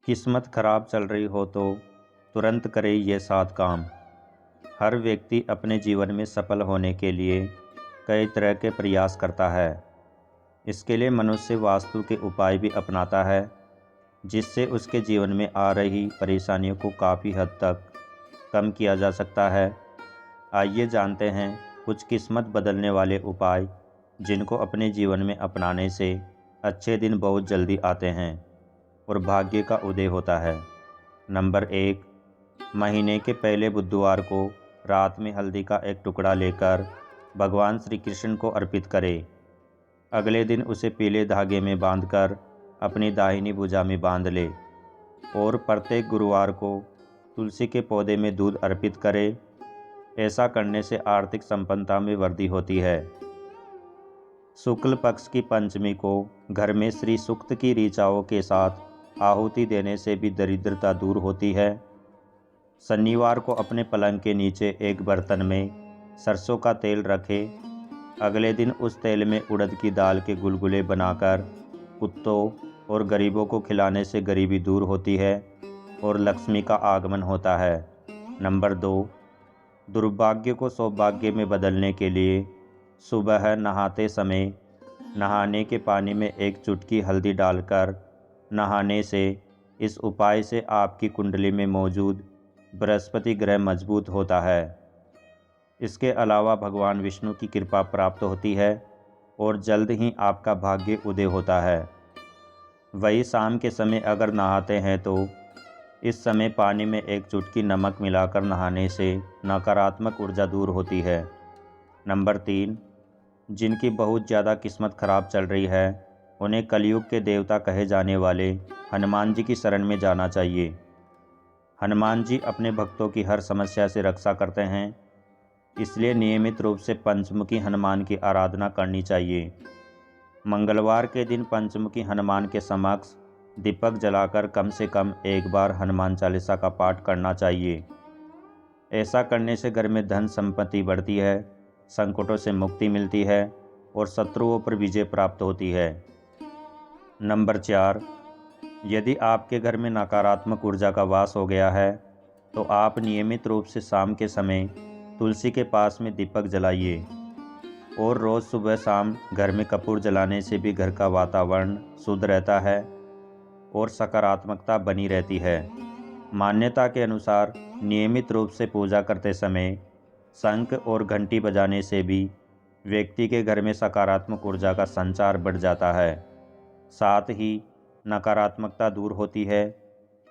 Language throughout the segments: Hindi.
किस्मत खराब चल रही हो तो तुरंत करे ये 7 काम। हर व्यक्ति अपने जीवन में सफल होने के लिए कई तरह के प्रयास करता है। इसके लिए मनुष्य वास्तु के उपाय भी अपनाता है, जिससे उसके जीवन में आ रही परेशानियों को काफ़ी हद तक कम किया जा सकता है। आइए जानते हैं कुछ किस्मत बदलने वाले उपाय, जिनको अपने जीवन में अपनाने से अच्छे दिन बहुत जल्दी आते हैं और भाग्य का उदय होता है। नंबर 1, महीने के पहले बुधवार को रात में हल्दी का एक टुकड़ा लेकर भगवान श्री कृष्ण को अर्पित करें। अगले दिन उसे पीले धागे में बांधकर अपनी दाहिनी भुजा में बांध ले और प्रत्येक गुरुवार को तुलसी के पौधे में दूध अर्पित करें। ऐसा करने से आर्थिक संपन्नता में वृद्धि होती है। शुक्ल पक्ष की पंचमी को घर में श्री सूक्त की ऋचाओं के साथ आहुति देने से भी दरिद्रता दूर होती है। शनिवार को अपने पलंग के नीचे एक बर्तन में सरसों का तेल रखें। अगले दिन उस तेल में उड़द की दाल के गुलगुले बनाकर कुत्तों और गरीबों को खिलाने से गरीबी दूर होती है और लक्ष्मी का आगमन होता है। नंबर 2, दुर्भाग्य को सौभाग्य में बदलने के लिए सुबह नहाते समय नहाने के पानी में एक चुटकी हल्दी डालकर नहाने से इस उपाय से आपकी कुंडली में मौजूद बृहस्पति ग्रह मजबूत होता है। इसके अलावा भगवान विष्णु की कृपा प्राप्त होती है और जल्द ही आपका भाग्य उदय होता है। वही शाम के समय अगर नहाते हैं तो इस समय पानी में एक चुटकी नमक मिलाकर नहाने से नकारात्मक ऊर्जा दूर होती है। नंबर 3, जिनकी बहुत ज़्यादा किस्मत खराब चल रही है, उन्हें कलयुग के देवता कहे जाने वाले हनुमान जी की शरण में जाना चाहिए। हनुमान जी अपने भक्तों की हर समस्या से रक्षा करते हैं, इसलिए नियमित रूप से पंचमुखी हनुमान की आराधना करनी चाहिए। मंगलवार के दिन पंचमुखी हनुमान के समक्ष दीपक जलाकर कम से कम एक बार हनुमान चालीसा का पाठ करना चाहिए। ऐसा करने से घर में धन संपत्ति बढ़ती है, संकटों से मुक्ति मिलती है और शत्रुओं पर विजय प्राप्त होती है। नंबर 4, यदि आपके घर में नकारात्मक ऊर्जा का वास हो गया है तो आप नियमित रूप से शाम के समय तुलसी के पास में दीपक जलाइए और रोज़ सुबह शाम घर में कपूर जलाने से भी घर का वातावरण शुद्ध रहता है और सकारात्मकता बनी रहती है। मान्यता के अनुसार नियमित रूप से पूजा करते समय शंख और घंटी बजाने से भी व्यक्ति के घर में सकारात्मक ऊर्जा का संचार बढ़ जाता है, साथ ही नकारात्मकता दूर होती है।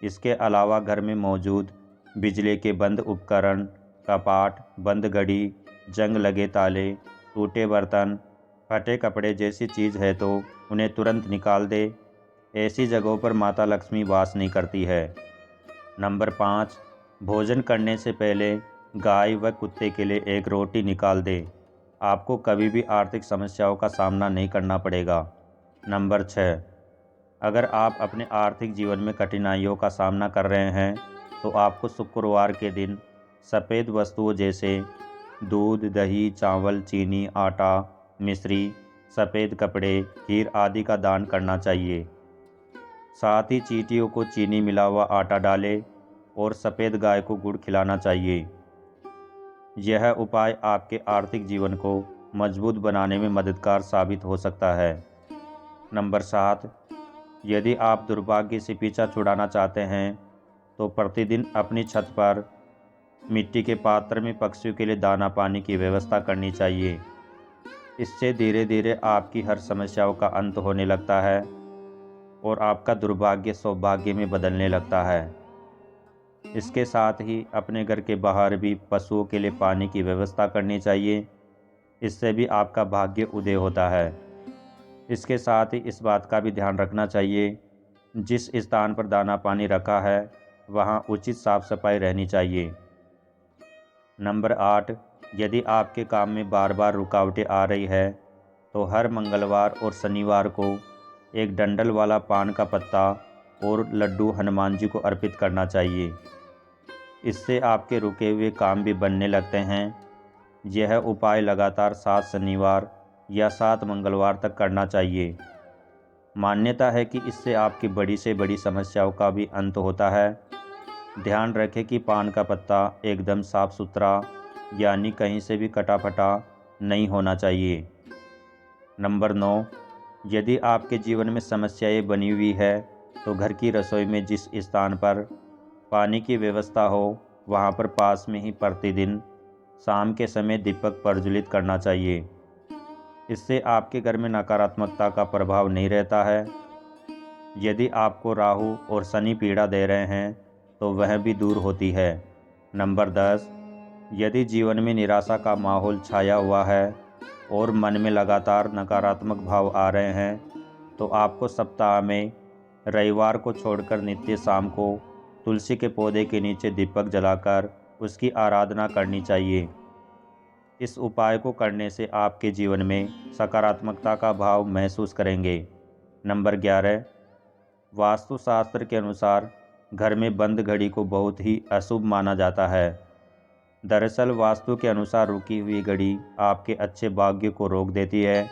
इसके अलावा घर में मौजूद बिजली के बंद उपकरण, कपाट, बंद घड़ी, जंग लगे ताले, टूटे बर्तन, फटे कपड़े जैसी चीज़ है तो उन्हें तुरंत निकाल दे। ऐसी जगहों पर माता लक्ष्मी वास नहीं करती है। नंबर 5, भोजन करने से पहले गाय व कुत्ते के लिए एक रोटी निकाल दें। आपको कभी भी आर्थिक समस्याओं का सामना नहीं करना पड़ेगा। नंबर 6, अगर आप अपने आर्थिक जीवन में कठिनाइयों का सामना कर रहे हैं तो आपको शुक्रवार के दिन सफ़ेद वस्तुओं जैसे दूध, दही, चावल, चीनी, आटा, मिश्री, सफ़ेद कपड़े, खीर आदि का दान करना चाहिए। साथ ही चींटियों को चीनी मिला हुआ आटा डालें और सफ़ेद गाय को गुड़ खिलाना चाहिए। यह उपाय आपके आर्थिक जीवन को मजबूत बनाने में मददगार साबित हो सकता है। नंबर 7, यदि आप दुर्भाग्य से पीछा छुड़ाना चाहते हैं तो प्रतिदिन अपनी छत पर मिट्टी के पात्र में पक्षियों के लिए दाना पानी की व्यवस्था करनी चाहिए। इससे धीरे धीरे आपकी हर समस्याओं का अंत होने लगता है और आपका दुर्भाग्य सौभाग्य में बदलने लगता है। इसके साथ ही अपने घर के बाहर भी पशुओं के लिए पानी की व्यवस्था करनी चाहिए। इससे भी आपका भाग्य उदय होता है। इसके साथ ही इस बात का भी ध्यान रखना चाहिए, जिस स्थान पर दाना पानी रखा है वहाँ उचित साफ सफाई रहनी चाहिए। नंबर 8, यदि आपके काम में बार बार रुकावटें आ रही है तो हर मंगलवार और शनिवार को एक डंडल वाला पान का पत्ता और लड्डू हनुमान जी को अर्पित करना चाहिए। इससे आपके रुके हुए काम भी बनने लगते हैं। यह उपाय लगातार 7 शनिवार या 7 मंगलवार तक करना चाहिए। मान्यता है कि इससे आपकी बड़ी से बड़ी समस्याओं का भी अंत होता है। ध्यान रखें कि पान का पत्ता एकदम साफ सुथरा यानी कहीं से भी कटा फटा नहीं होना चाहिए। नंबर 9, यदि आपके जीवन में समस्याएं बनी हुई है तो घर की रसोई में जिस स्थान पर पानी की व्यवस्था हो वहाँ पर पास में ही प्रतिदिन शाम के समय दीपक प्रज्वलित करना चाहिए। इससे आपके घर में नकारात्मकता का प्रभाव नहीं रहता है। यदि आपको राहु और शनि पीड़ा दे रहे हैं तो वह भी दूर होती है। नंबर 10, यदि जीवन में निराशा का माहौल छाया हुआ है और मन में लगातार नकारात्मक भाव आ रहे हैं तो आपको सप्ताह में रविवार को छोड़कर नित्य शाम को तुलसी के पौधे के नीचे दीपक जलाकर उसकी आराधना करनी चाहिए। इस उपाय को करने से आपके जीवन में सकारात्मकता का भाव महसूस करेंगे। नंबर 11, वास्तुशास्त्र के अनुसार घर में बंद घड़ी को बहुत ही अशुभ माना जाता है। दरअसल वास्तु के अनुसार रुकी हुई घड़ी आपके अच्छे भाग्य को रोक देती है।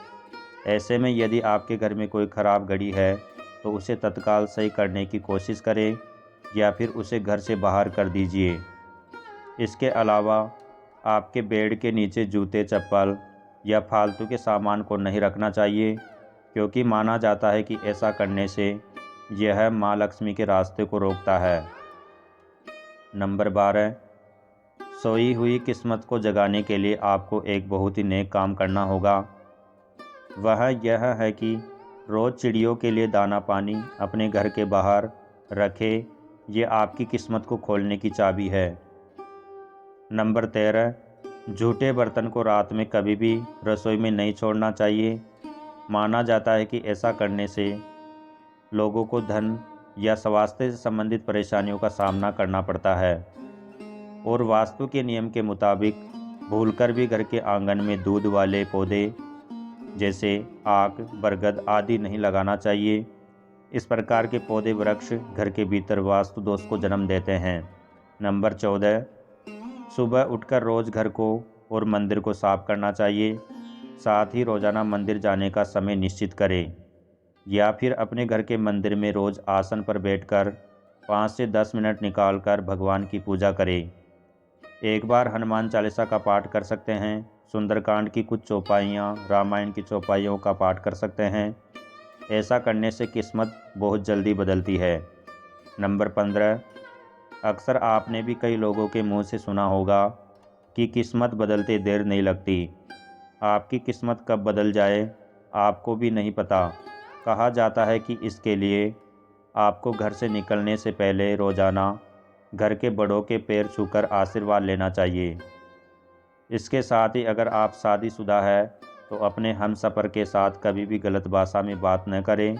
ऐसे में यदि आपके घर में कोई ख़राब घड़ी है तो उसे तत्काल सही करने की कोशिश करें या फिर उसे घर से बाहर कर दीजिए। इसके अलावा आपके बेड के नीचे जूते, चप्पल या फालतू के सामान को नहीं रखना चाहिए, क्योंकि माना जाता है कि ऐसा करने से यह माँ लक्ष्मी के रास्ते को रोकता है। नंबर 12, सोई हुई किस्मत को जगाने के लिए आपको एक बहुत ही नेक काम करना होगा। वह यह है कि रोज़ चिड़ियों के लिए दाना पानी अपने घर के बाहर रखें। ये आपकी किस्मत को खोलने की चाबी है। नंबर 13, झूठे बर्तन को रात में कभी भी रसोई में नहीं छोड़ना चाहिए। माना जाता है कि ऐसा करने से लोगों को धन या स्वास्थ्य से संबंधित परेशानियों का सामना करना पड़ता है। और वास्तु के नियम के मुताबिक भूलकर भी घर के आंगन में दूध वाले पौधे जैसे आक, बरगद आदि नहीं लगाना चाहिए। इस प्रकार के पौधे वृक्ष घर के भीतर वास्तु दोष को जन्म देते हैं। नंबर 14, सुबह उठकर रोज़ घर को और मंदिर को साफ करना चाहिए। साथ ही रोज़ाना मंदिर जाने का समय निश्चित करें या फिर अपने घर के मंदिर में रोज़ आसन पर बैठकर 5 से 10 मिनट निकालकर भगवान की पूजा करें। एक बार हनुमान चालीसा का पाठ कर सकते हैं, सुंदरकांड की कुछ चौपाइयाँ, रामायण की चौपाइयों का पाठ कर सकते हैं। ऐसा करने से किस्मत बहुत जल्दी बदलती है। नंबर 15, अक्सर आपने भी कई लोगों के मुंह से सुना होगा कि किस्मत बदलते देर नहीं लगती। आपकी किस्मत कब बदल जाए आपको भी नहीं पता। कहा जाता है कि इसके लिए आपको घर से निकलने से पहले रोज़ाना घर के बड़ों के पैर छूकर आशीर्वाद लेना चाहिए। इसके साथ ही अगर आप शादीशुदा है तो अपने हमसफ़र के साथ कभी भी गलत भाषा में बात न करें।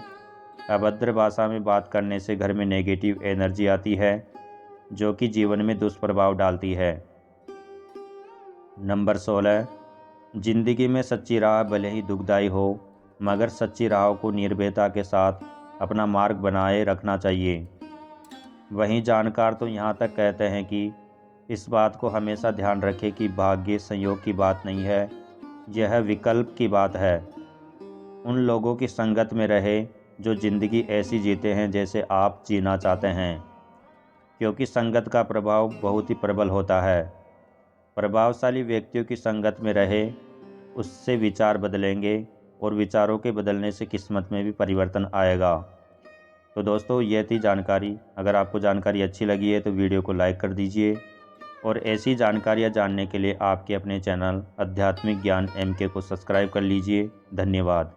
अभद्र भाषा में बात करने से घर में नेगेटिव एनर्जी आती है जो कि जीवन में दुष्प्रभाव डालती है। नंबर 16, जिंदगी में सच्ची राह भले ही दुखदाई हो मगर सच्ची राह को निर्भयता के साथ अपना मार्ग बनाए रखना चाहिए। वहीं जानकार तो यहाँ तक कहते हैं कि इस बात को हमेशा ध्यान रखें कि भाग्य संयोग की बात नहीं है, यह विकल्प की बात है। उन लोगों की संगत में रहे जो ज़िंदगी ऐसी जीते हैं जैसे आप जीना चाहते हैं, क्योंकि संगत का प्रभाव बहुत ही प्रबल होता है। प्रभावशाली व्यक्तियों की संगत में रहे, उससे विचार बदलेंगे और विचारों के बदलने से किस्मत में भी परिवर्तन आएगा। तो दोस्तों ये थी जानकारी। अगर आपको जानकारी अच्छी लगी है तो वीडियो को लाइक कर दीजिए और ऐसी जानकारियाँ जानने के लिए आपके अपने चैनल आध्यात्मिक ज्ञान MK को सब्सक्राइब कर लीजिए। धन्यवाद।